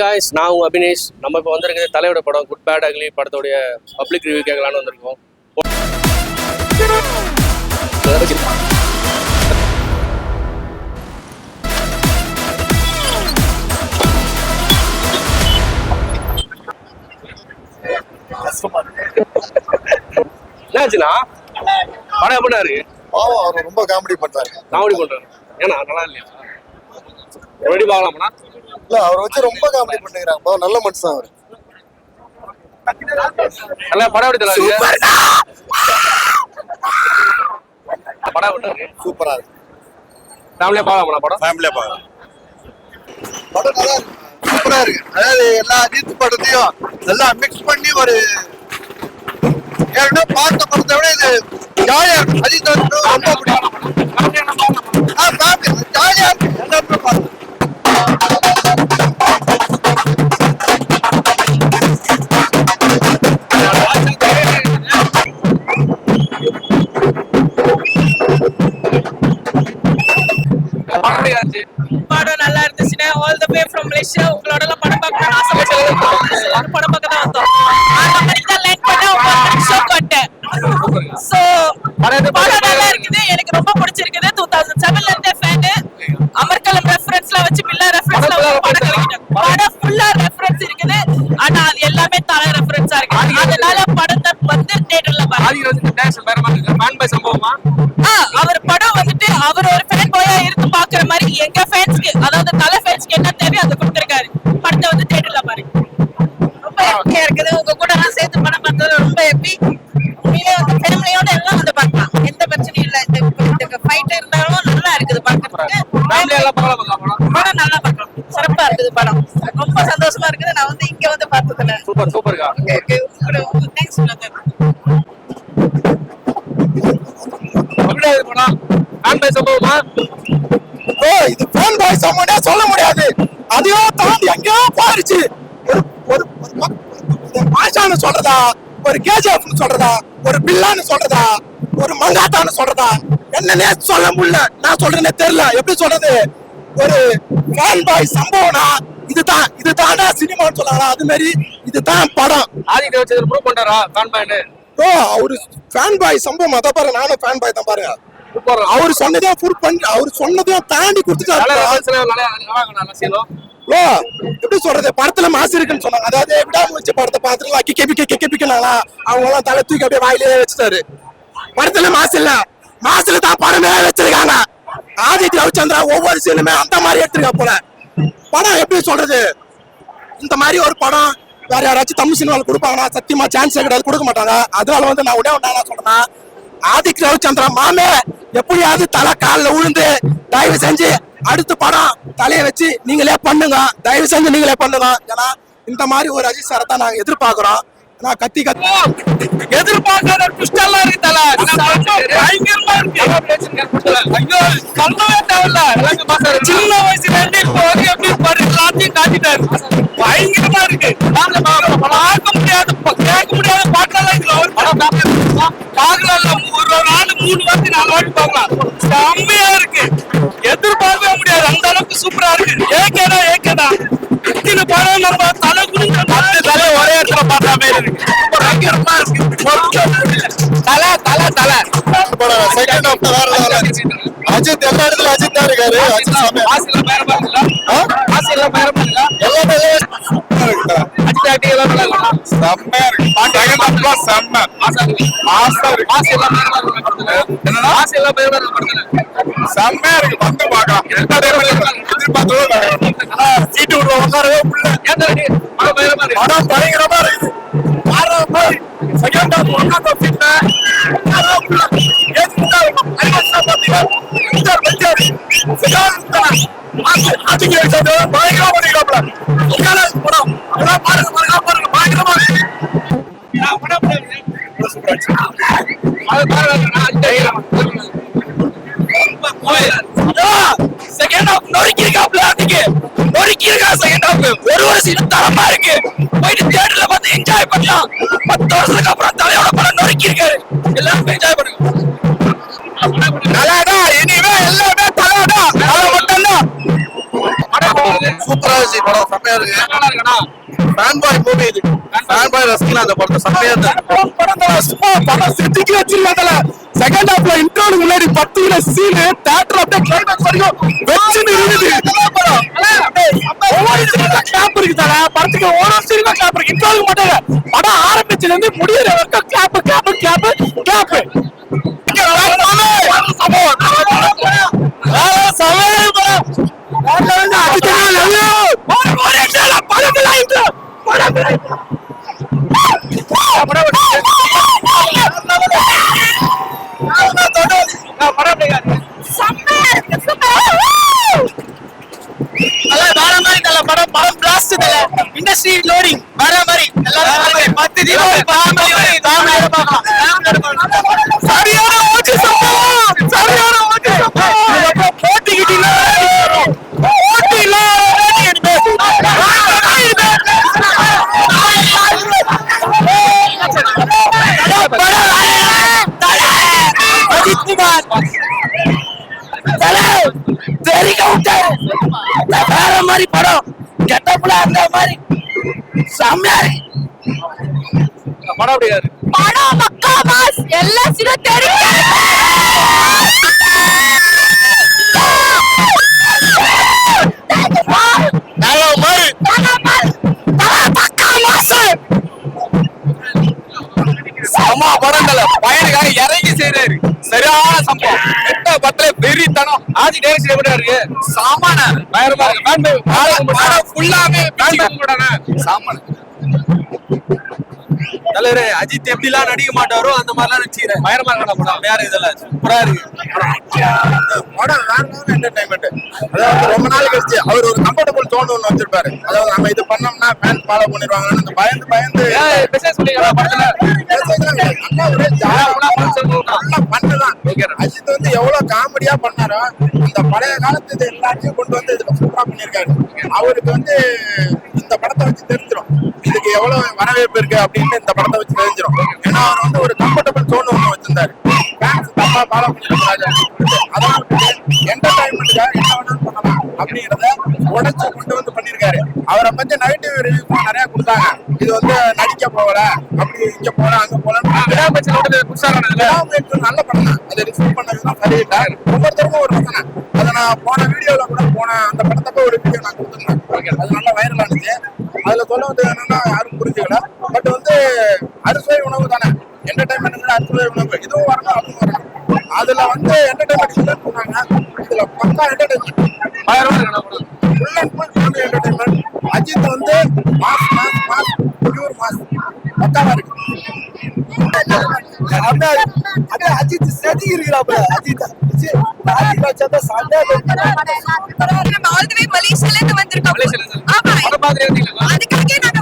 Guys நான் உங்க அபினேஷ். நம்ம இப்போ வந்திருக்கிறது தலையோட படம் குட் பேட் அக்லி படத்தோடைய பப்ளிக் ரிவ்யூ கேட்கலான்னு வந்திருக்கோம். என்னாச்சுன்னா படம் எப்படின்னா இருக்கு? அவர் ரொம்ப காமெடி பண்றாரு. ஏன்னா நல்லா இல்லையா? எப்படி பார்க்கலாம்னா இல்ல அவரை வச்சு ரொம்ப காமெடி பண்ணுறாங்க. நல்ல மனுஷன் அவரு. நல்ல படம் எப்படி தெரியும்? படம் எப்படி இருக்கு? சூப்பரா இருக்கு. ஃபேமிலியா பார்க்கலாமா? படம் ஃபேமிலியா பார்க்கலாம். படம் நல்லா இருக்கு. சூப்பரா இருக்கு. அதாவது எல்லா அஜித் படத்தையும் எல்லாம் மிக்ஸ் பண்ணி ஒரு ஏன்னா பார்த்த படத்தை விட இது ஜாலியா இருக்கு. அஜித் ரொம்ப பிடிக்கும். ஜாலியா இருக்கு. எல்லாருமே பார்த்து படம் நல்லா இருந்துச்சுன்னா all the way from Malaysia உங்களோட எல்லாம் படம் பார்க்கணும்னு ஆசைப்பட்டேன். படம் பார்க்க தான் வந்தோம். அந்த மாதிரி தான் லைக் பண்ண ஒரு ஷோ பண்ணிட்டேன். சோ படம் நல்லா இருக்குது. எனக்கு ரொம்ப பிடிச்சிருக்குது. 2007ல இருந்தே ஃபேன். அமர்கலம் ரெஃபரன்ஸ்ல வச்சு பில்லா ரெஃபரன்ஸ்ல படம் கலக்கிட்டேன். படம் ஃபுல்லா ரெஃபரன்ஸ் இருக்குது. ஆனா அது எல்லாமே தல ரெஃபரன்ஸா இருக்கு. அதனால படத்தை வந்து தியேட்டர்ல அவர் படம் வந்துட்டு அவர் ஒரு ஃபேன் பாயா இருந்து பாக்குற மாதிரி எங்க ஃபேன்ஸ்க்கு அதாவது தல ஃபேன்ஸ்க்கு என்ன தேவையோ அதை கொடுத்திருக்காரு. படத்தை வந்து தியேட்டர்ல பாரு. ரொம்ப ஹாப்பியா இருக்குது. உங்க கூட எல்லாம் சேர்த்து படம் பார்த்தது ரொம்ப ஹாப்பி. உண்மையிலே வந்து ஃபேமிலியோட எல்லாம் வந்து பார்க்கலாம். எந்த பிரச்சனையும் இல்லை. இந்த ஃபைட் இருந்தாலும் நல்லா இருக்குது பார்க்கறதுக்கு. படம் நல்லா பார்க்கலாம். சிறப்பா இருக்குது படம். ரொம்ப சந்தோஷமா இருக்குது. நான் வந்து இங்க வந்து பார்த்ததுல சூப்பர்க்கா. Thanks brother. இது ஃபேன் பாய் சம்பவம்னே சொல்ல முடியாது. அதையும் தாண்டி எங்கேயோ போயிருச்சு. ஒரு பாஷான்னு சொல்றதா, ஒரு கேஜிஎஃப்னு சொல்றதா, ஒரு பில்லான்னு சொல்றதா, ஒரு மங்காத்தான்னு சொல்றதா, என்னன்னே சொல்ல முடியல. நான் சொல்றேன்னே தெரியல எப்படி சொல்றது. ஒரு ஃபேன் பாய் சம்பவம்னா இதுதான் சினிமான்னு சொல்லலாம். அது மாதிரி இதுதான் படம். ஆதிக்க வச்சு ப்ரூவ் பண்றாரா ஃபேன் பாய்னு? அவரு ஃபேன் பாய் சம்பவம் அத பாரு. நானும் ஃபேன் பாய் தான் பாருங்க. அவரு சொன்னதையும் ப்ரூவ் பண்ணி அவரு சொன்னதையும் தாண்டி கொடுத்துட்டாரு. எப்படி சொல்றது, படத்துல மாசு இருக்குன்னு சொன்னாங்க. அதாவது விடாமுயற்சி படத்தை பார்த்துட்டு கேபிக்கனாங்களா அவங்க எல்லாம் தலை தூக்கி அப்படியே வாயிலே வச்சுட்டாரு. படத்துல மாசு இல்ல, மாசுல தான் படமே வச்சிருக்காங்க. ஆதித்ய ரவிச்சந்திரா ஒவ்வொரு சீனுமே அந்த மாதிரி எடுத்துருக்கா போல. படம் எப்படி சொல்றது, இந்த மாதிரி ஒரு படம் வேற யாராச்சும் தமிழ் சினிமாவில் கொடுப்பாங்கன்னா சத்தியமா சான்ஸே கிடையாது, கொடுக்க மாட்டாங்க. அதனால வந்து நான் உடனே என்ன சொல்றேன், ஆதித்ய ரவிச்சந்திரா மாமே எப்படியாவது தலை காலில் விழுந்து தயவு செஞ்சு அடுத்த படம் தலையை வச்சு நீங்களே பண்ணுங்க, தயவு செஞ்சு நீங்களே பண்ணுங்க. ஏன்னா இந்த மாதிரி ஒரு அஜித் சாரை தான் நாங்க எதிர்பார்க்கிறோம். நான் கத்தி எதிர்பார்க்காத ட்விஸ்டெல்லாம் இருக்கு தல. பயங்கரமா இருக்கு. ஐயோ சொல்லவே தேவையில்ல. சின்ன வயசுல இருந்து இப்போ வரைக்கும் எப்படி பாரு எல்லாத்தையும் காட்டிட்டாரு. பயங்கரமா இருக்கு. பார்க்க முடியாது கேட்க முடியாத பாட்டெல்லாம் இதுல ஒரு படம் பார்க்கலாம். ஒரு நாள் 3 வாட்டி 4 வாட்டி பார்க்கலாம். செம்மையா இருக்கு. எதிர்பார்க்கவே முடியாது. அந்த அளவுக்கு சூப்பரா இருக்கு. ஏகேடா இத்தனை படம் நம்ம தலை குடிஞ்ச தலை ஒரே இடத்துல பார்த்தா மாதிரி இருக்கு. பயங்கரமா இருக்கு. தலை செகண்ட் ஆஃப் வேற அஜித் எல்லா இடத்துல அஜித் தான் இருக்காரு. செம்மையா இருக்கு. வந்து பார்க்கலாம். சீட்டு விடுற உட்காரவே படம் பயங்கரமா இருக்கு. செகண்ட் ஆஃப் உட்கார்ந்த சீட்ல பயங்கரமா பண்ணிக்கிறாப்ல. படம் எல்லாம் பாருங்க பயங்கரமா இருக்கு. செகண்ட் ஆஃப் நொறுக்கிருக்காப்ல. செகண்ட் ஆஃப் ஒரு சீன் தரமா இருக்கு. போயிட்டு தியேட்டர்ல பார்த்து என்ஜாய் பண்ணலாம். 10 வருஷத்துக்கு அப்புறம் தலையோட படம் நொறுக்கிருக்காரு. எல்லாரும் என்ஜாய் பண்ணுங்க. நல்லாதான் இனிமே எல்லாமே தலைதான். தலை மட்டும்தான். முக்காவாசி படம் செம்மையா இருக்கு. நல்லா இருக்கா? ஃபேன் பாய் மூவி இது. ஃபேன் பாய் ரசிக்கலாம் அந்த படத்தை செம்மையா இருக்கு. படம் செட்டிக்கு வச்சிருக்காங்கல. செகண்ட் ஹாஃப்ல இன்ட்ரோக்கு முன்னாடி 10 மினிட் சீன் தியேட்டர் அப்படியே கிளைமாக்ஸ் வரைக்கும் வெச்சு நிறுத்துது. ஒவ்வொரு சீனுக்கும் கிளாப் இருக்கு தல. படத்துக்கு ஒரு சீனுக்கும் கிளாப் இருக்கு. இன்ட்ரோக்கு மட்டும் படம் ஆரம்பிச்சதுல இருந்து முடியற வரைக்கும் clap clap clap clap. Industry loading வர மாதிரி எல்லாரும் 10 தீபாவளி சரியான ஓட்டு சம்பவம் சரியான ஓட்டு சம்பவம் போட்டிக்கிட்டீங்க ஓட்டு இல்ல அஜித் குமார் தெரிக்க விட்ட வேற மாதிரி படம் கெட்டப்புல அந்த மாதிரி செம்மையா படம் அப்படியா இருக்கு? படம் மக்கா மாஸ் எல்லா சில தெரியும் சம படங்கள பையனுக்காக இறங்கி செய்யறாரு சரியான சம்பவம் எட்ட பத்தில வெறித்தனம் ஆதி டைரக்ஷன் எப்படி இருக்கு? சாமான பயங்கரமா இருக்கு. படம் ஃபுல்லாவே சாமான தலைவரே அஜித் எப்படிலாம் நடிக்க மாட்டாரோ அந்த மாதிரிலாம் நடிச்சுக்கிறேன். பயங்கரமா இருக்கா படம்? வேற இதெல்லாம் சூப்பரா இருக்கு. படம் வேற என்டர்டைன்மெண்ட். அதாவது ரொம்ப நாள் கழிச்சு அவர் ஒரு கம்ஃபர்டபுள் தோணு ஒன்று வச்சிருப்பாரு. அதாவது நம்ம இது பண்ணோம்னா ஃபேன் ஃபாலோ பண்ணிடுவாங்கன்னு அந்த பயந்து பயந்து மெசேஜ் சொல்லிக்கலாம் படத்துல. அஜித் வந்து எவ்வளவு காமெடியா பண்ணாரோ அந்த பழைய காலத்து இது எல்லாத்தையும் கொண்டு வந்து இதுல சூப்பரா பண்ணிருக்காரு. அவருக்கு வந்து இந்த படத்தை வச்சு தெரிஞ்சிடும் இதுக்கு எவ்வளவு வரவேற்பு இருக்கு அப்படின்னு இந்த படத்தை வச்சு தெரிஞ்சிடும். ஏன்னா அவர் வந்து ஒரு கம்ஃபர்டபுள் தோணு ஒன்று வச்சிருந்தாரு. ஃபேன்ஸ் தப்பா ஃபாலோ பண்ணிருக்காரு. அதெல்லாம் என்டர்டைன்மெண்ட்டுக்காக என்ன வேணாலும் பண்ணலாம் அப்படிங்கிறத உடைச்சு கொண்டு வந்து பண்ணிருக்காரு. அவரை பத்தி நெகட்டிவ் ரிவ்யூஸ் நிறைய கொடுத்தாங்க. இது வந்து நடிக்க போகல அப்படி இங்க போல அங்க போல. நல்ல படம் தான். அதை ரிசீவ் பண்ணதுதான் சரியில்லை. ஒவ்வொருத்தருக்கும் ஒரு ரசனை. அதை நான் போன வீடியோல கூட அந்த படத்தப்ப ஒரு வீடியோ நான் கொடுத்துருந்தேன். அது நல்லா வைரல் ஆனிச்சு. அதுல சொல்ல வந்து என்னன்னா யாரும் புரிஞ்சுக்கல. பட் வந்து அறுசுவை உணவு தானே என்டர்டைன்மெண்ட். அறுசுவை உணவு இதுவும் வரணும் அதுவும் வரணும். அதுல வந்து என்டர்டைன்மெண்ட் இல்லைன்னு சொன்னாங்க. இதுல பக்கா entertainment full and full family entertainment. Ajith வந்து mass mass mass pure mass பக்காவா இருக்கு. அப்படியே அஜித் செதி இருக்கிறாப்ல. அஜித் ஆல் தி வே மலேசியால இருந்து வந்திருக்கோம். ஆமா அதுக்காக நாங்க